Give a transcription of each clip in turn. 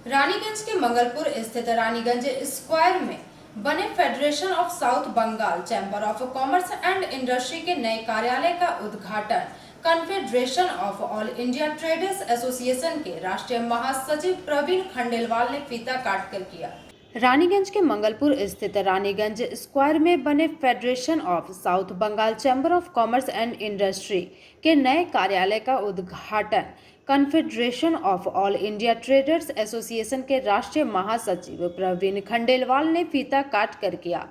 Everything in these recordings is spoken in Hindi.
रानीगंज के मंगलपुर स्थित रानीगंज स्क्वायर में बने Federation of South Bengal Chamber of Commerce and Industry के नए कार्यालय का उद्घाटन Confederation of All India Traders Association के राष्ट्रीय महासचिव प्रवीण खंडेलवाल ने फीता काटकर किया। रानीगंज के मंगलपुर स्थित रानीगंज स्क्वायर में बने Federation of South Bengal Chamber of Commerce and Industry के नए कार्यालय का उद्घाटन Confederation of All India Traders Association के राष्ट्रीय महासचिव प्रवीण खंडेलवाल ने फीता काट कर किया,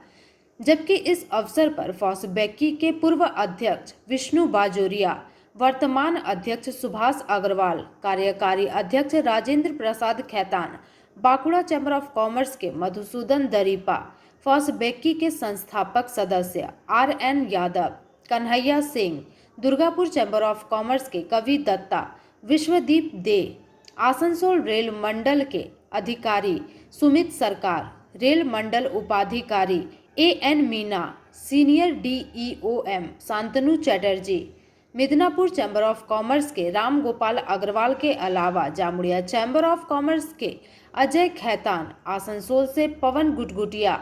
जबकि इस अवसर पर फॉसबैकी के पूर्व अध्यक्ष विष्णु बाजोरिया, वर्तमान अध्यक्ष सुभाष अग्रवाल, कार्यकारी अध्यक्ष Rajendra Prasad Khaitan, Bankura chamber of commerce के मधुसूदन दरीपा, फॉसबैकी के संस्थापक सदस्य RN Yadav, Kanhaiya Singh, Durgapur chamber of commerce के कवि दत्ता, विश्वदीप दे, आसनसोल रेल मंडल के अधिकारी सुमित सरकार, रेल मंडल उपाधिकारी AN Meena, senior DEOM Shantanu Chatterjee, Midnapore chamber of commerce के राम गोपाल अग्रवाल के अलावा जामुड़िया चैम्बर ऑफ कॉमर्स के अजय खैतान, आसनसोल से पवन गुटगुटिया,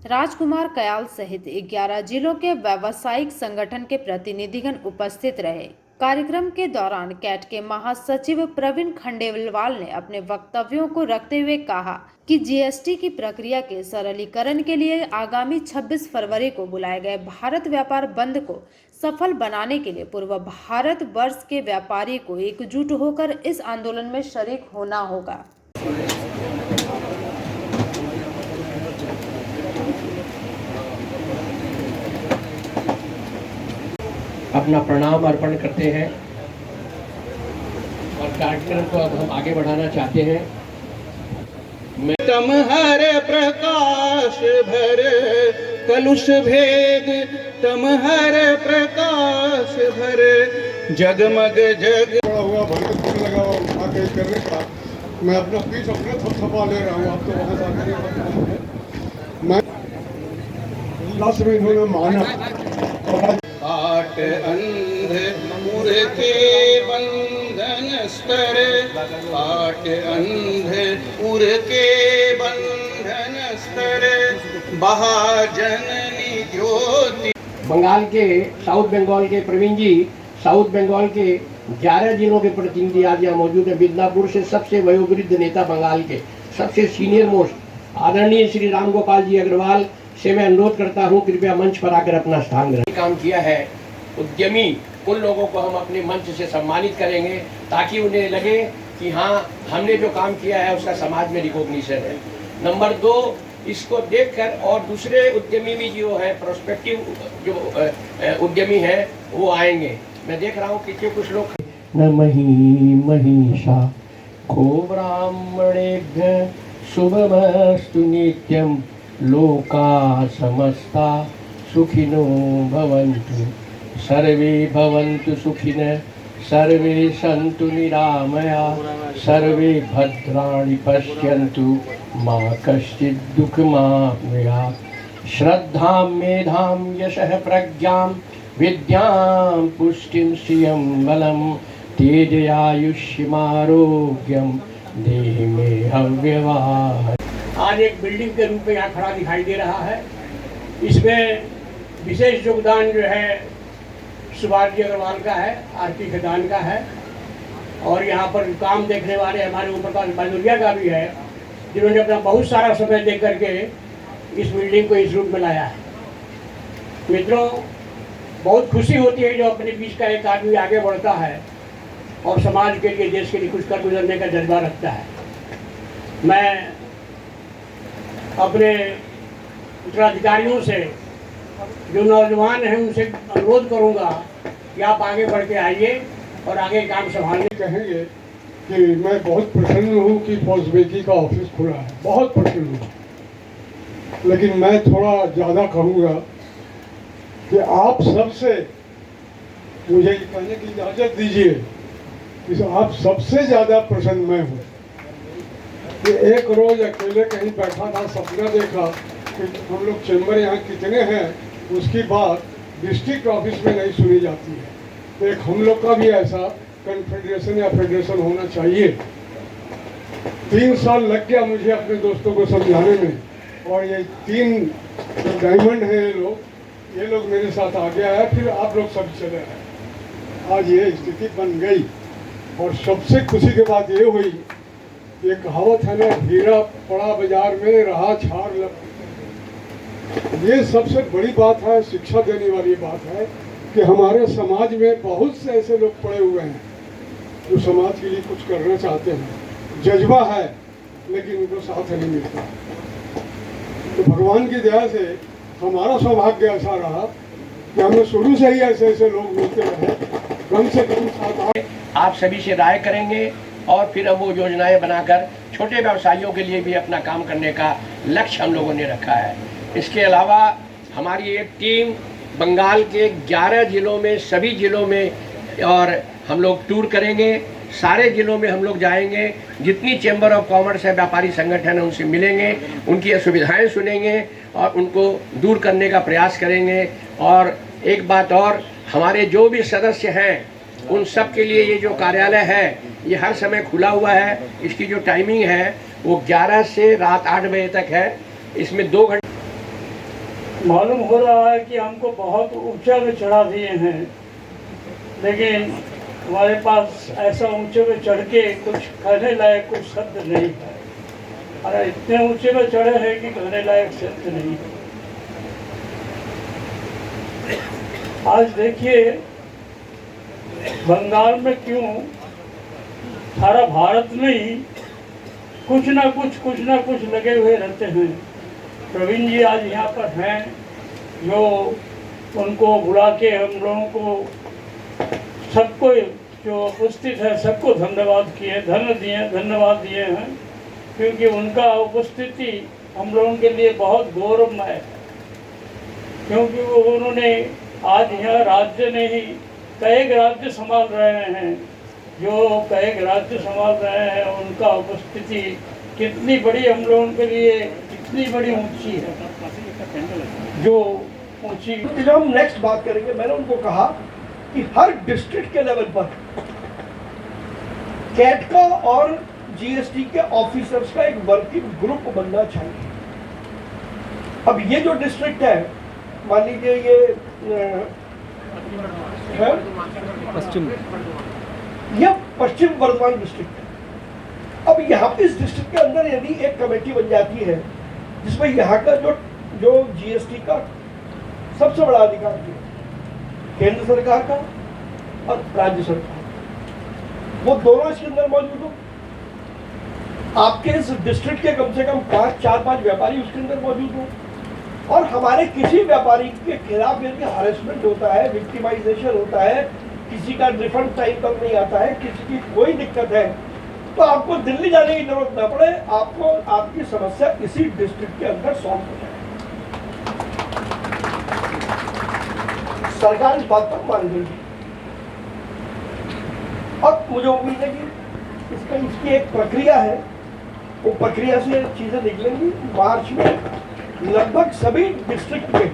राजकुमार कयाल सहित 11 जिलों के व्यावसायिक संगठन के प्रतिनिधिगण उपस्थित रहे। कार्यक्रम के दौरान कैट के महासचिव प्रवीण खंडेलवाल ने अपने वक्तव्यों को रखते हुए कहा कि GST की प्रक्रिया के सरलीकरण के लिए आगामी 26 फरवरी को बुलाए गए भारत व्यापार बंद को सफल बनाने के लिए पूर्व भारत वर्ष के व्यापारी को एकजुट होकर इस आंदोलन में शरीक होना होगा। अपना प्रणाम अर्पण करते हैं और कार्यक्रम को अब हम आगे बढ़ाना चाहते हैं। तम हर प्रकाश भर कलुष भेद, तम हर प्रकाश भर जगमग जग हुआ भरकत लगा हुआ आके करने का। मैं अपना पीस अपने थपथपा ले रहा हूँ। आप तो वहाँ जाकर मैं लास्ट में इन्होंने माना आट अंध मुर के बंधन स्तर, आट अंध उर के बंधन स्तर, महाजननी ज्योति। बंगाल के साउथ बंगाल के प्रवीण जी, साउथ बंगाल के 11 जिलों के प्रतिनिधि आज यहाँ मौजूद है। मिदनापुर से सबसे वयोवृद्ध नेता बंगाल के सबसे सीनियर मोस्ट आदरणीय श्री राम गोपाल जी अग्रवाल से मैं अनुरोध करता हूँ कृपया मंच पर आकर अपना स्थान ग्रहण। काम किया है उद्यमी, उन लोगों को हम अपने मंच से सम्मानित करेंगे ताकि उन्हें लगे कि हाँ, हमने जो काम किया है उसका समाज में रिकॉग्निशन है। नंबर 2, इसको देखकर और दूसरे उद्यमी भी जो है प्रोस्पेक्टिव जो उद्यमी है वो आएंगे। मैं देख रहा हूँ कि कुछ लोग न महिषा को ब्राह्मणेभ्य शुभमस्तु नित्यम लोका समस्ता सुखिनो भवन्तु, सर्वे भवन्तु सुखिनः, सर्वे सन्तु निरामया, सर्वे भद्राणि पश्यन्तु, मा कश्चित् दुःखमाप्नुयात्। श्रद्धां मेधां यशः प्रज्ञां विद्यां पुष्टिं श्रियं बलं तेजयायुष्यमारोग्यं देहि मे हव्यवाः। आज एक बिल्डिंग के रूप में यहाँ खड़ा दिखाई दे रहा है। इसमें विशेष योगदान जो है सुभाष जी अग्रवाल का है, RP खैतान का है और यहाँ पर काम देखने वाले हमारे ओम प्रकाश बाजोरिया का भी है, जिन्होंने अपना बहुत सारा समय दे करके इस बिल्डिंग को इस रूप में लाया है। मित्रों, बहुत खुशी होती है जो अपने बीच का एक आदमी आगे बढ़ता है और समाज के लिए, देश के लिए कुछ कर गुजरने का जज्बा रखता है। मैं अपने उत्तराधिकारियों से, जो नौजवान हैं, उनसे अनुरोध करूंगा कि आप आगे बढ़ के आइए और आगे काम संभालने। कहेंगे कि मैं बहुत प्रसन्न हूँ कि फॉसबैकी का ऑफिस खुला है, बहुत प्रसन्न हूँ। लेकिन मैं थोड़ा ज़्यादा कहूँगा कि आप सबसे मुझे कहने की इजाज़त दीजिए कि आप सबसे ज़्यादा प्रसन्न मैं हूँ कि एक रोज़ अकेले कहीं बैठा था, सपना देखा कि हम लोग चैम्बर यहाँ कितने हैं, उसकी बात डिस्ट्रिक्ट ऑफिस में नहीं सुनी जाती है। तो एक हम लोग का भी ऐसा कन्फेडरेशन या फेडरेशन होना चाहिए। 3 साल लग गया मुझे अपने दोस्तों को समझाने में, और ये 3 जो डायमंड है ये लोग मेरे साथ आगे आया, फिर आप लोग सब चले आए। आज ये स्थिति बन गई। और सबसे खुशी की बात ये हुई, ये कहावत है ना, हीरा पड़ा बाजार में रहा छार लग। ये सबसे बड़ी बात है, शिक्षा देने वाली बात है कि हमारे समाज में बहुत से ऐसे लोग पड़े हुए हैं जो समाज के लिए कुछ करना चाहते हैं, जज्बा है, लेकिन उनको साथ नहीं मिलता। तो भगवान की दया से हमारा सौभाग्य ऐसा रहा कि हमें शुरू से ही ऐसे ऐसे लोग मिलते रहे, कम से कम 7-8। आप सभी से राय करेंगे और फिर हम वो योजनाएं बनाकर छोटे व्यवसायियों के लिए भी अपना काम करने का लक्ष्य हम लोगों ने रखा है। इसके अलावा हमारी एक टीम बंगाल के 11 जिलों में, सभी जिलों में, और हम लोग टूर करेंगे। सारे जिलों में हम लोग जाएंगे, जितनी चैम्बर ऑफ कॉमर्स है, व्यापारी संगठन है, उनसे मिलेंगे, उनकी असुविधाएं सुनेंगे और उनको दूर करने का प्रयास करेंगे। और एक बात और, हमारे जो भी सदस्य हैं उन सब के लिए ये जो कार्यालय है ये हर समय खुला हुआ है। इसकी जो टाइमिंग है वो 11 से रात 8 बजे तक है। इसमें 2 घंटे मालूम हो रहा है कि हमको बहुत ऊंचा में चढ़ा दिए हैं, लेकिन हमारे पास ऐसा ऊंचे में चढ़ के कुछ कहने लायक कुछ शब्द नहीं है। अरे इतने ऊंचे में चढ़े हैं कि कहने लायक शब्द नहीं है। आज देखिए बंगाल में क्यों, सारा भारत में ही कुछ ना कुछ लगे हुए रहते हैं। प्रवीण जी आज यहाँ पर हैं, जो उनको बुला के हम लोगों को सबको जो उपस्थित है सबको धन्यवाद दिए हैं, क्योंकि उनका उपस्थिति हम लोगों के लिए बहुत गौरवमय है। क्योंकि वो उन्होंने आज यहाँ राज्य नहीं कई राज्य संभाल रहे हैं, उनका उपस्थिति कितनी बड़ी हम लोगों के लिए कितनी बड़ी ऊंची है, जो ऊंची। जब हम नेक्स्ट बात करेंगे, मैंने उनको कहा कि हर डिस्ट्रिक्ट के लेवल पर कैटका और जीएसटी के ऑफिसर्स का एक वर्किंग ग्रुप बनना चाहिए। अब ये जो डिस्ट्रिक्ट है, मान लीजिए ये पश्चिम वर्धमान डिस्ट्रिक्ट है। अब यहाँ पे इस डिस्ट्रिक्ट के अंदर यदि एक कमेटी बन जाती है जिसमें यहाँ का जो जीएसटी का सबसे बड़ा अधिकारी है, केंद्र सरकार का और राज्य सरकार, वो दोनों इसके अंदर मौजूद हो। आपके इस डिस्ट्रिक्ट के कम से कम 4-5 व्यापारी उसके अंदर मौजूद हो, और हमारे किसी व्यापारी के खिलाफ यदि हरेसमेंट होता है, विक्टिमाइजेशन होता है, किसी का रिफंड टाइम पर नहीं आता है, किसी की कोई दिक्कत है, तो आपको दिल्ली जाने की जरूरत ना पड़े, आपको आपकी समस्या इसी डिस्ट्रिक्ट के अंदर सॉल्व हो जाए। सरकार इस बात पर मान गई और मुझे उम्मीद है कि इसकी एक प्रक्रिया है, वो प्रक्रिया से चीजें निकलेंगी। मार्च में लगभग सभी डिस्ट्रिक्ट में,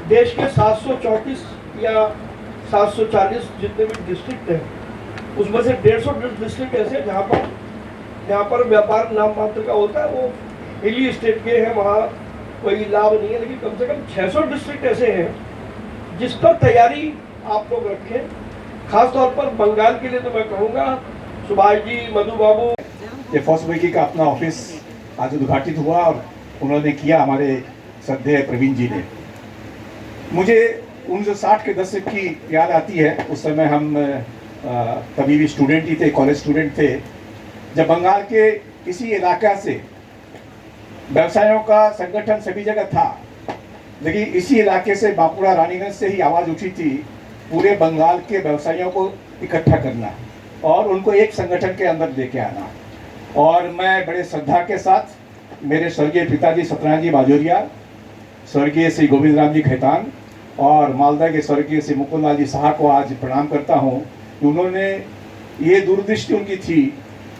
देश के 734 या 740 जितने भी डिस्ट्रिक्ट हैं, उसमें से 150 डिस्ट्रिक्ट ऐसे जहाँ पर व्यापार नाम मात्र का होता है, वो हिली स्टेट के हैं, वहाँ कोई लाभ नहीं है। लेकिन कम से कम 600 डिस्ट्रिक्ट ऐसे हैं जिस पर तैयारी आप लोग रखें। खास तौर पर बंगाल के लिए तो मैं कहूँगा सुभाष जी, मधु बाबू। ये फॉसबेकी का अपना ऑफिस आज उद्घाटित हुआ और उन्होंने किया हमारे श्रद्धेय प्रवीण जी ने। मुझे 1960 के दशक की याद आती है। उस समय हम तभी भी स्टूडेंट ही थे, कॉलेज स्टूडेंट थे, जब बंगाल के किसी इलाका से व्यवसायों का संगठन सभी जगह था, लेकिन इसी इलाके से बांकुड़ा रानीगंज से ही आवाज़ उठी थी पूरे बंगाल के व्यवसायियों को इकट्ठा करना और उनको एक संगठन के अंदर लेके आना। और मैं बड़े श्रद्धा के साथ मेरे स्वर्गीय पिताजी सत्यनारायण जी बाजोरिया, स्वर्गीय श्री गोविंद राम जी खैतान और मालदा के स्वर्गीय श्री मुकुंद लाल जी शाह को आज प्रणाम करता हूँ कि उन्होंने ये दूरदृष्टि उनकी थी,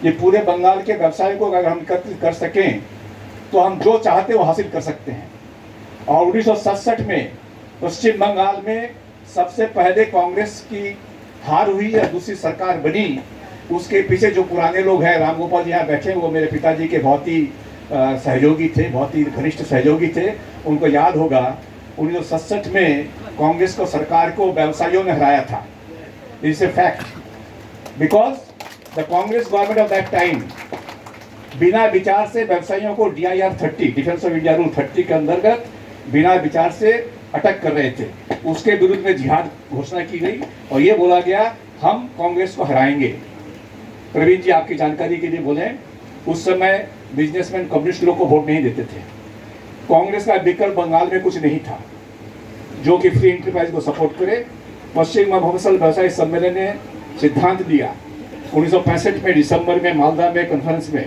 ये पूरे बंगाल के व्यवसाय को अगर हम एकत्रित कर सकें तो हम जो चाहते वो हासिल कर सकते हैं। और 1967 में पश्चिम बंगाल में सबसे पहले कांग्रेस की हार हुई या दूसरी सरकार बनी, उसके पीछे जो पुराने लोग हैं, राम गोपाल जी यहाँ बैठे हैं, वो मेरे पिताजी के बहुत ही सहयोगी थे, बहुत ही घनिष्ठ सहयोगी थे। उनको याद होगा 1967 में कांग्रेस को सरकार को व्यवसायियों ने हराया था। It's a fact because the Congress government of that time बिना विचार से व्यवसायियों को DIR 30 defence of India rule 30 के अंतर्गत बिना विचार से अटक कर रहे थे। उसके विरुद्ध में जिहाद घोषणा की गई और ये बोला गया हम कांग्रेस को हराएंगे। प्रवीण जी आपकी जानकारी के लिए बोले, उस समय बिजनेसमैन कम्युनिस्ट लोग को वोट नहीं देते थे। कांग्रेस का विकल्प बंगाल में कुछ नहीं था जो कि फ्री एंटरप्राइज को सपोर्ट करे। पश्चिम मफसल व्यवसाय सम्मेलन ने सिद्धांत दिया 1965 में दिसंबर में मालदा में कॉन्फ्रेंस में,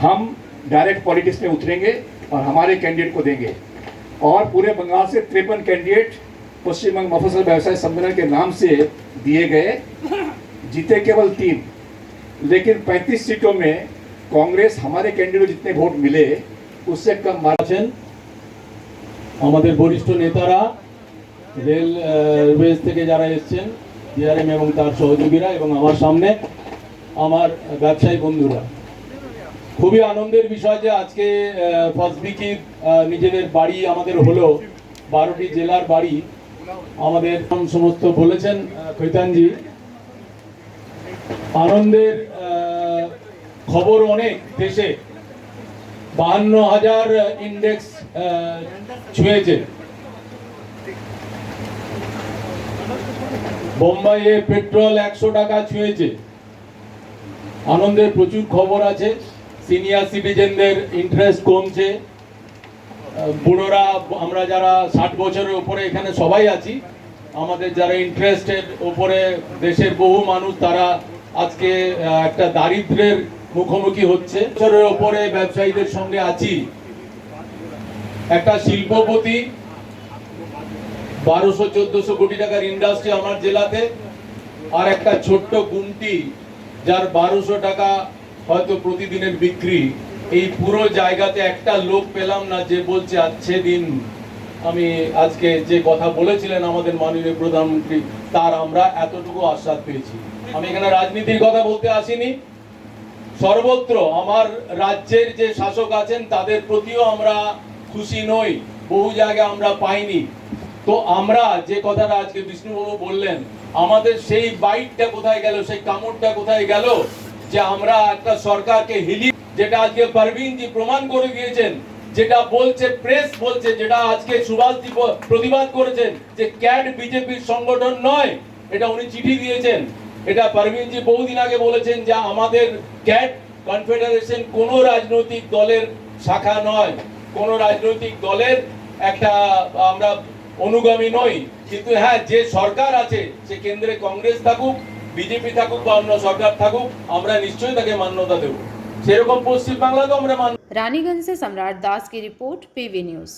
हम डायरेक्ट पॉलिटिक्स में उतरेंगे और हमारे कैंडिडेट को देंगे। और पूरे बंगाल से 53 कैंडिडेट पश्चिम बंग मफसल व्यवसाय सम्मेलन के नाम से दिए गए। जीते केवल 3, लेकिन 35 सीटों में कांग्रेस हमारे कैंडिडेट को जितने वोट मिले उससे कम আছেন আমাদের বরিষ্ঠ নেতারা, রেলওয়েজ থেকে যারা এসেছেন, ডিআরএম এবং তার সহযোগীরা, এবং আমার সামনে আমার ব্যবসায়ী বন্ধুরা। খুবই আনন্দের বিষয় যে আজকে ফসবিকি নিজেদের বাড়ি আমাদের হলো, 12টি জেলার বাড়ি আমাদের সমস্ত বলেছেন খৈতানজি। আনন্দের খবর অনেক দেশে, 52,000 ইন্ডেক্স ছুঁয়েছে। বোম্বাইয়ে পেট্রোল 100 টাকা ছুঁয়েছে। আনন্দের প্রচুর খবর আছে। সিনিয়র সিটিজেনদের ইন্টারেস্ট কমছে। বুড়োরা, আমরা যারা 60 বছরের উপরে এখানে সবাই আছি, আমাদের যারা ইন্টারেস্টের উপরে দেশের বহু মানুষ, তারা আজকে একটা দারিদ্র্যের মুখোমুখি হচ্ছে। বছরের উপরে ব্যবসায়ীদের সঙ্গে আছি। একটা শিল্পপতি 1200-1400 কোটি টাকার ইন্ডাস্ট্রি আমার জেলাতে, আর একটা ছোট্ট গুমটি যার 1200 টাকা হয়তো প্রতিদিনের বিক্রি। এই পুরো জায়গাতে একটা লোক পেলাম না যে বলছে আজকে দিন আমি আজকে যে কথা বলেছিলেন আমাদের মাননীয় প্রধানমন্ত্রী, তার আমরা এতটুকু আশ্বাস পেয়েছি। আমি এখানে রাজনীতির কথা বলতে আসিনি। সর্বত্র আমার রাজ্যের যে শাসক আছেন তাদের প্রতিও আমরা খুশি নই, বহু জায়গায় আমরা পাইনি। তো আমরা যে কথাটা আজকে বিষ্ণুবাবু বললেন, আমাদের সেই বাইটটা কোথায় গেল, সেই কামড়টা কোথায় গেল যে আমরা একটা সরকারকে হিলি, যেটা আজকে পারভিনজি প্রমাণ করে দিয়েছেন, যেটা বলছে প্রেস বলছে, যেটা আজকে সুভাষজি প্রতিবাদ করেছেন যে ক্যাট বিজেপির সংগঠন নয়, এটা উনি চিঠি দিয়েছেন। এটা পারভিনজি বহুদিন আগে বলেছেন যে আমাদের ক্যাট কনফেডারেশন কোনো রাজনৈতিক দলের শাখা নয়, কোনো রাজনৈতিক দলের একটা আমরা অনুগামী নই। কিন্তু হ্যাঁ, যে সরকার আছে সে কেন্দ্রে কংগ্রেস থাকুক, বিজেপি থাকুক বা অন্য সরকার থাকুক, আমরা নিশ্চয়ই তাকে মান্যতা দেব। সেরকম পশ্চিম বাংলাতেও আমরা रानीगंज से सम्राट दास की रिपोर्ट, PV न्यूज।